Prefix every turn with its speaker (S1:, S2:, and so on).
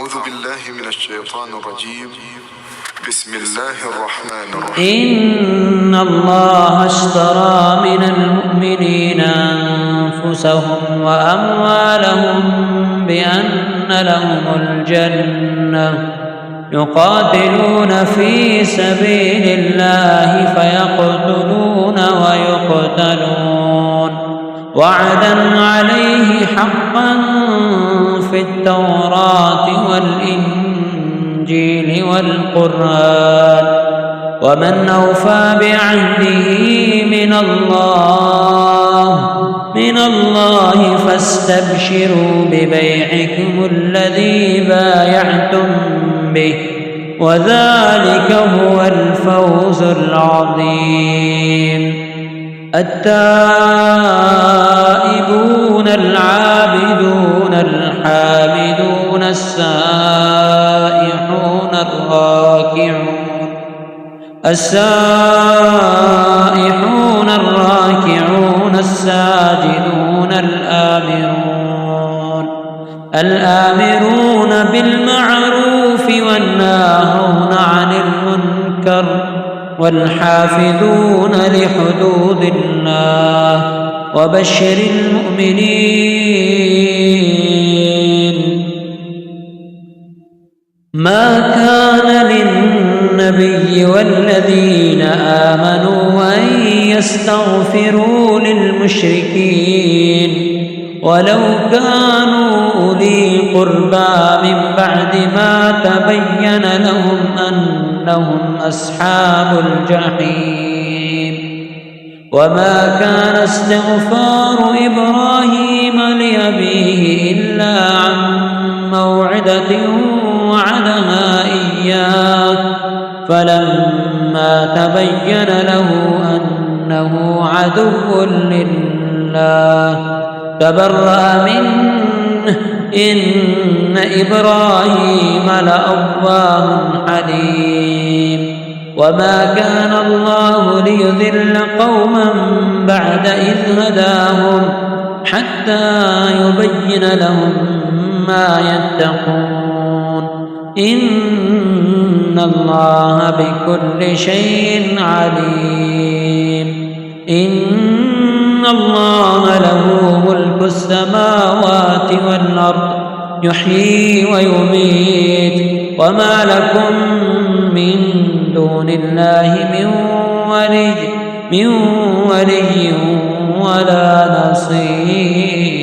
S1: أعوذ بالله من الشيطان الرجيم. بسم الله الرحمن الرحيم.
S2: إن الله اشترى من المؤمنين أنفسهم وأموالهم بأن لهم الجنة يقاتلون في سبيل الله فيقتلون ويقتلون وعدا عليه حقا في التوراة والإنجيل والقرآن ومن أوفى بعهده من الله فاستبشروا ببيعكم الذي بايعتم به وذلك هو الفوز العظيم. التائبون العابدون الحامدون السائحون الراكعون الساجدون الآمرون بالمعروف والناهون عن المنكر والحافظون لحدود الله وبشر المؤمنين. ما كان للنبي والذين آمنوا أن يستغفروا للمشركين ولو كانوا أولي قربى من بعد ما تبين لهم أنهم أصحاب الجحيم. وما كان استغفار إبراهيم لأبيه إلا عن موعدة وعدها إياه فلما تبين له أنه عدو لله تبرأ منه إن إبراهيم لأواه حليم. وما كان الله ليضل قوما بعد إذ هداهم حتى يبين لهم ما يتقون إن الله بكل شيء عليم. إن الله له ملك السماوات والأرض يحيي ويميت وما لكم من دون الله من ولي ولا نصير.